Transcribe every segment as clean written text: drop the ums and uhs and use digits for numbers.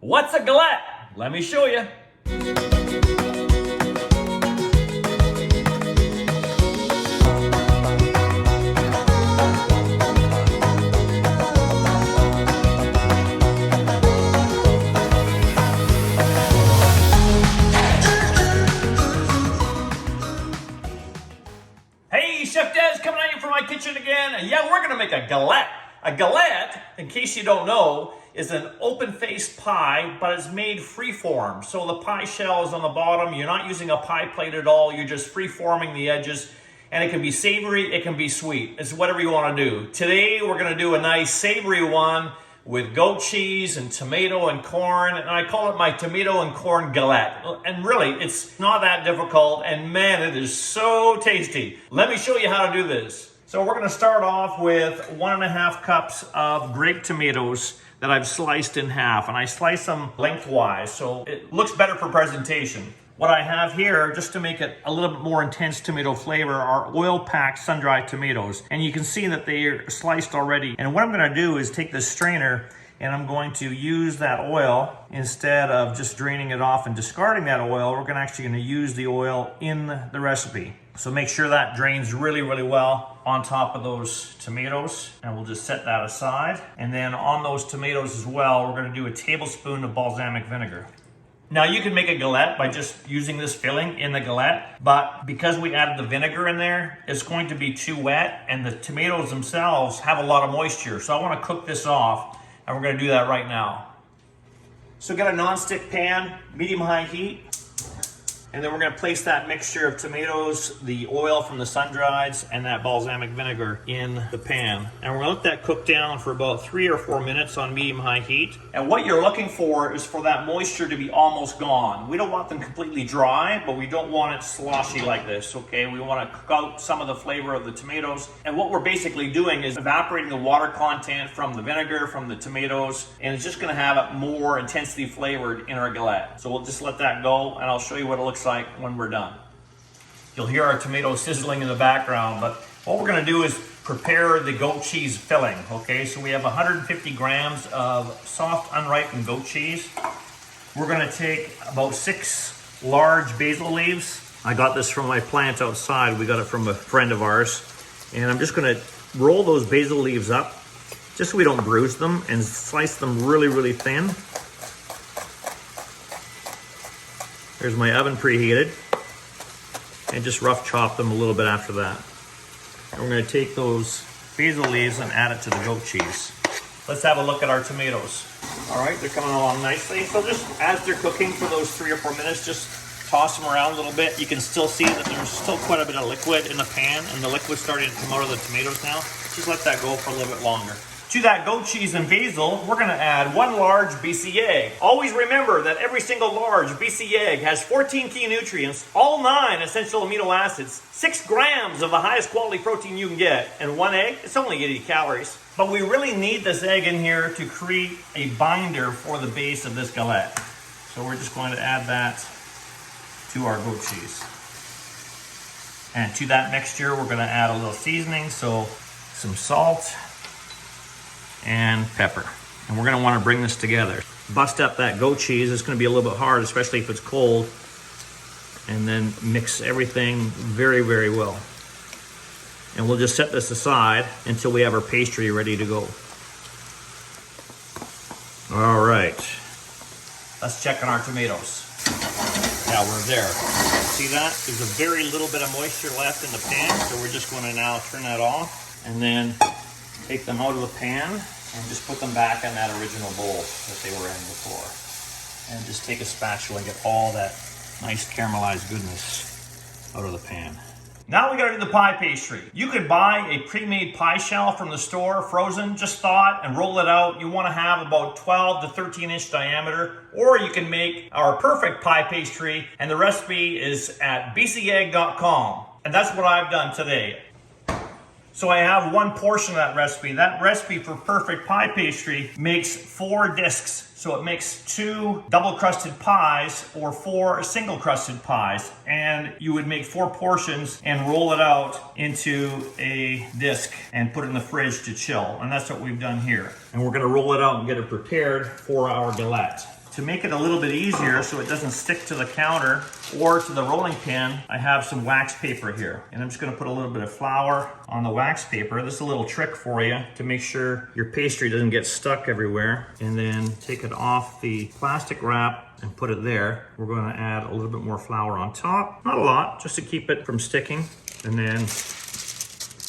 What's a galette? Let me show you. Hey, Chef Dez coming at you from my kitchen again. And yeah, we're gonna make a galette. A galette, in case you don't know, is an open-faced pie, but it's made freeform. So the pie shell is on the bottom. You're not using a pie plate at all. You're just free-forming the edges. And it can be savory, it can be sweet. It's whatever you want to do. Today, we're gonna do a nice savory one with goat cheese and tomato and corn, and I call it my tomato and corn galette. And really, it's not that difficult, and man, it is so tasty. Let me show you how to do this. So we're gonna start off with 1.5 cups of grape tomatoes that I've sliced in half, and I slice them lengthwise, so it looks better for presentation. What I have here, just to make it a little bit more intense tomato flavor, are oil-packed sun-dried tomatoes. And you can see that they're sliced already. And what I'm gonna do is take this strainer and I'm going to use that oil instead of just draining it off and discarding that oil. We're actually gonna use the oil in the recipe. So make sure that drains really, really well on top of those tomatoes. And we'll just set that aside. And then on those tomatoes as well, we're gonna do a tablespoon of balsamic vinegar. Now you can make a galette by just using this filling in the galette, but because we added the vinegar in there, it's going to be too wet, and the tomatoes themselves have a lot of moisture. So I want to cook this off, and we're going to do that right now. So get a non-stick pan, medium-high heat, and then we're going to place that mixture of tomatoes, the oil from the sun-drieds, and that balsamic vinegar in the pan. And we're going to let that cook down for about 3 or 4 minutes on medium-high heat. And what you're looking for is for that moisture to be almost gone. We don't want them completely dry, but we don't want it sloshy like this, okay? We want to cook out some of the flavor of the tomatoes. And what we're basically doing is evaporating the water content from the vinegar, from the tomatoes, and it's just going to have it more intensely flavored in our galette. So we'll just let that go, and I'll show you what it looks like when we're done. You'll hear our tomatoes sizzling in the background, but what we're going to do is prepare the goat cheese filling. Okay, so we have 150 grams of soft unripened goat cheese. We're going to take about 6 large basil leaves. I got this from my plant outside. We got it from a friend of ours, and I'm just going to roll those basil leaves up just so we don't bruise them, and slice them really, really thin. There's my oven preheated, and just rough chop them a little bit after that. And we're going to take those basil leaves and add it to the goat cheese. Let's have a look at our tomatoes. All right, they're coming along nicely. So just as they're cooking for those 3 or 4 minutes, just toss them around a little bit. You can still see that there's still quite a bit of liquid in the pan, and the liquid's starting to come out of the tomatoes now. Just let that go for a little bit longer. To that goat cheese and basil, we're gonna add 1 large BC egg. Always remember that every single large BC egg has 14 key nutrients, all 9 essential amino acids, 6 grams of the highest quality protein you can get, and 1 egg, it's only 80 calories. But we really need this egg in here to create a binder for the base of this galette. So we're just going to add that to our goat cheese. And to that mixture, we're gonna add a little seasoning, so some salt, and pepper. And we're gonna wanna bring this together. Bust up that goat cheese. It's gonna be a little bit hard, especially if it's cold. And then mix everything very, very well. And we'll just set this aside until we have our pastry ready to go. All right. Let's check on our tomatoes. Now we're there. See that? There's a very little bit of moisture left in the pan, so we're just gonna now turn that off. And then take them out of the pan and just put them back in that original bowl that they were in before. And just take a spatula and get all that nice caramelized goodness out of the pan. Now we gotta do the pie pastry. You could buy a pre-made pie shell from the store, frozen, just thaw it and roll it out. You wanna have about 12 to 13 inch diameter, or you can make our perfect pie pastry, and the recipe is at bcegg.com. And that's what I've done today. So I have 1 portion of that recipe. That recipe for perfect pie pastry makes 4 discs. So it makes 2 double crusted pies or 4 single crusted pies. And you would make 4 portions and roll it out into a disc and put it in the fridge to chill. And that's what we've done here. And we're gonna roll it out and get it prepared for our galette. To make it a little bit easier so it doesn't stick to the counter or to the rolling pin, I have some wax paper here. And I'm just gonna put a little bit of flour on the wax paper. This is a little trick for you to make sure your pastry doesn't get stuck everywhere. And then take it off the plastic wrap and put it there. We're gonna add a little bit more flour on top. Not a lot, just to keep it from sticking. And then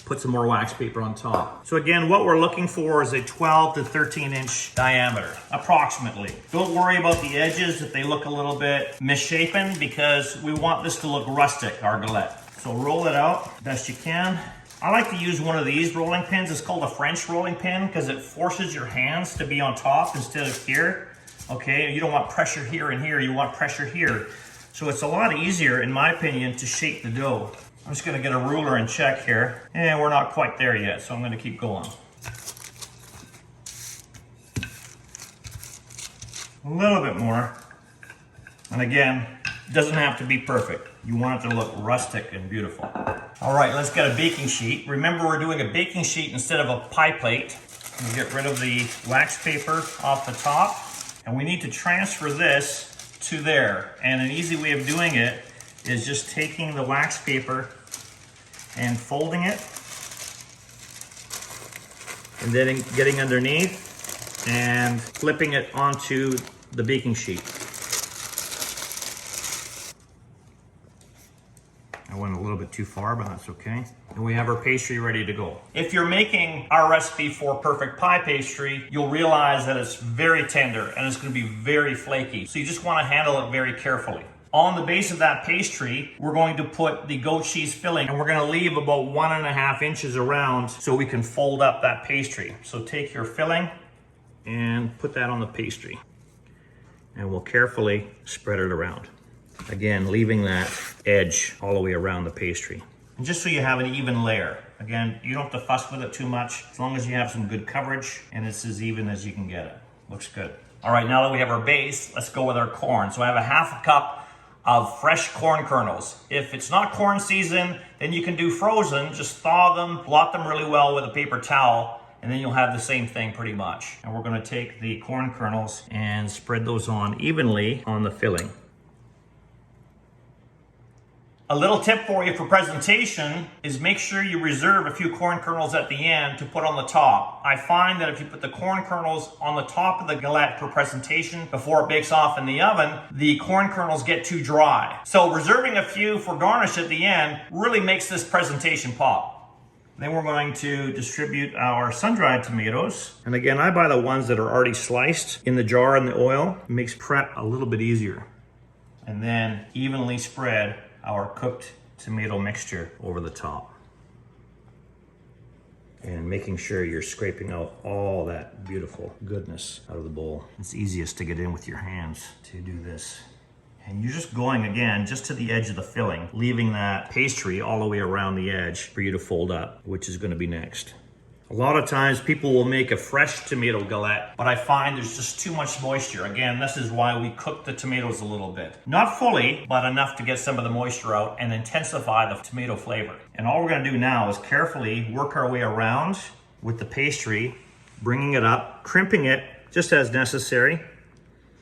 put some more wax paper on top. So again, what we're looking for is a 12 to 13 inch diameter, approximately. Don't worry about the edges if they look a little bit misshapen, because we want this to look rustic, our galette. So roll it out best you can. I like to use one of these rolling pins. It's called a French rolling pin because it forces your hands to be on top instead of here. Okay, you don't want pressure here and here, you want pressure here. So it's a lot easier, in my opinion, to shape the dough. I'm just gonna get a ruler and check here. And we're not quite there yet, so I'm gonna keep going. A little bit more. And again, it doesn't have to be perfect. You want it to look rustic and beautiful. All right, let's get a baking sheet. Remember, we're doing a baking sheet instead of a pie plate. We'll get rid of the wax paper off the top. And we need to transfer this to there. And an easy way of doing it is just taking the wax paper and folding it, and then getting underneath and flipping it onto the baking sheet. I went a little bit too far, but that's okay. And we have our pastry ready to go. If you're making our recipe for perfect pie pastry, you'll realize that it's very tender and it's gonna be very flaky. So you just wanna handle it very carefully. On the base of that pastry, we're going to put the goat cheese filling, and we're gonna leave about 1.5 inches around so we can fold up that pastry. So take your filling and put that on the pastry. And we'll carefully spread it around. Again, leaving that edge all the way around the pastry. And just so you have an even layer. Again, you don't have to fuss with it too much, as long as you have some good coverage and it's as even as you can get it. Looks good. All right, now that we have our base, let's go with our corn. So I have a 1/2 cup of fresh corn kernels. If it's not corn season, then you can do frozen. Just thaw them, blot them really well with a paper towel, and then you'll have the same thing pretty much. And we're gonna take the corn kernels and spread those on evenly on the filling. A little tip for you for presentation is make sure you reserve a few corn kernels at the end to put on the top. I find that if you put the corn kernels on the top of the galette for presentation before it bakes off in the oven, the corn kernels get too dry. So reserving a few for garnish at the end really makes this presentation pop. Then we're going to distribute our sun-dried tomatoes. And again, I buy the ones that are already sliced in the jar in the oil. It makes prep a little bit easier. And then evenly spread our cooked tomato mixture over the top. And making sure you're scraping out all that beautiful goodness out of the bowl. It's easiest to get in with your hands to do this. And you're just going again, just to the edge of the filling, leaving that pastry all the way around the edge for you to fold up, which is gonna be next. A lot of times people will make a fresh tomato galette, but I find there's just too much moisture. Again, this is why we cook the tomatoes a little bit. Not fully, but enough to get some of the moisture out and intensify the tomato flavor. And all we're gonna do now is carefully work our way around with the pastry, bringing it up, crimping it just as necessary,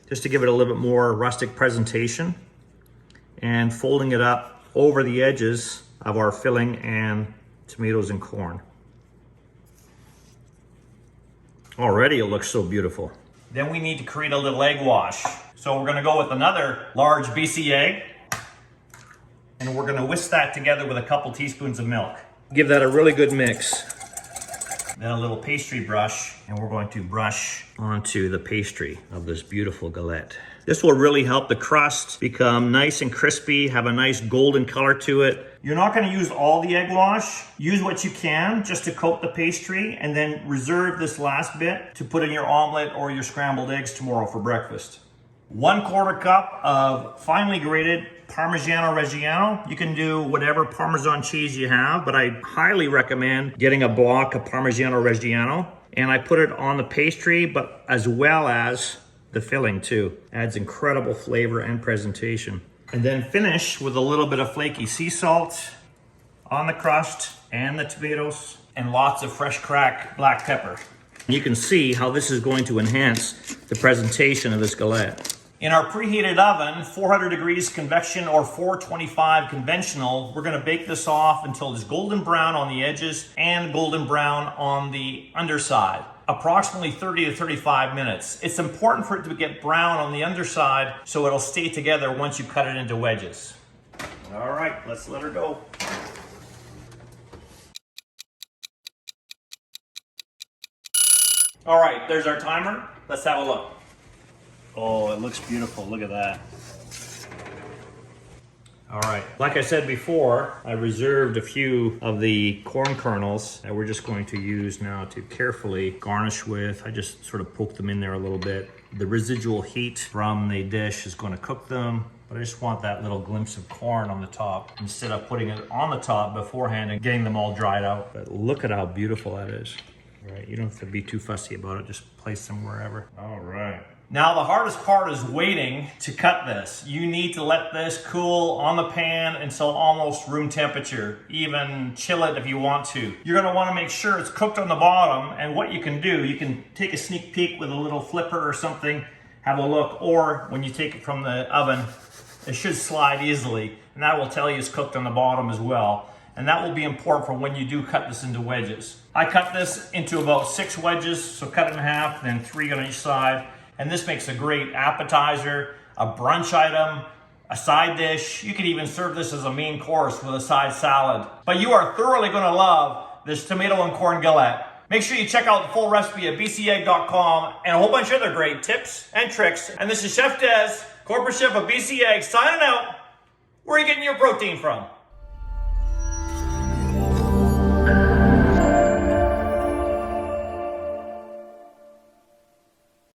just to give it a little bit more rustic presentation, and folding it up over the edges of our filling and tomatoes and corn. Already it looks so beautiful. Then we need to create a little egg wash. So we're gonna go with another large BC egg, and we're gonna whisk that together with a couple teaspoons of milk. Give that a really good mix. Then a little pastry brush, and we're going to brush onto the pastry of this beautiful galette. This will really help the crust become nice and crispy, have a nice golden color to it. You're not gonna use all the egg wash. Use what you can just to coat the pastry, and then reserve this last bit to put in your omelet or your scrambled eggs tomorrow for breakfast. 1/4 cup of finely grated Parmigiano Reggiano. You can do whatever Parmesan cheese you have, but I highly recommend getting a block of Parmigiano Reggiano. And I put it on the pastry, but as well as the filling too. Adds incredible flavor and presentation. And then finish with a little bit of flaky sea salt on the crust and the tomatoes, and lots of fresh cracked black pepper. You can see how this is going to enhance the presentation of this galette. In our preheated oven, 400 degrees convection or 425 conventional, we're gonna bake this off until it's golden brown on the edges and golden brown on the underside. Approximately 30 to 35 minutes. It's important for it to get brown on the underside so it'll stay together once you cut it into wedges. All right, let's let her go. All right, there's our timer. Let's have a look. Oh, it looks beautiful. Look at that. All right, like I said before, I reserved a few of the corn kernels that we're just going to use now to carefully garnish with. I just sort of poke them in there a little bit. The residual heat from the dish is going to cook them, but I just want that little glimpse of corn on the top instead of putting it on the top beforehand and getting them all dried out. But look at how beautiful that is. All right, you don't have to be too fussy about it. Just place them wherever. All right. Now the hardest part is waiting to cut this. You need to let this cool on the pan until almost room temperature. Even chill it if you want to. You're gonna wanna make sure it's cooked on the bottom, and what you can do, you can take a sneak peek with a little flipper or something, have a look, or when you take it from the oven, it should slide easily, and that will tell you it's cooked on the bottom as well. And that will be important for when you do cut this into wedges. I cut this into about 6 wedges, so cut it in half, then 3 on each side. And this makes a great appetizer, a brunch item, a side dish. You could even serve this as a main course with a side salad. But you are thoroughly gonna love this tomato and corn galette. Make sure you check out the full recipe at bcegg.com and a whole bunch of other great tips and tricks. And this is Chef Dez, corporate chef of BC Egg, signing out. Where are you getting your protein from?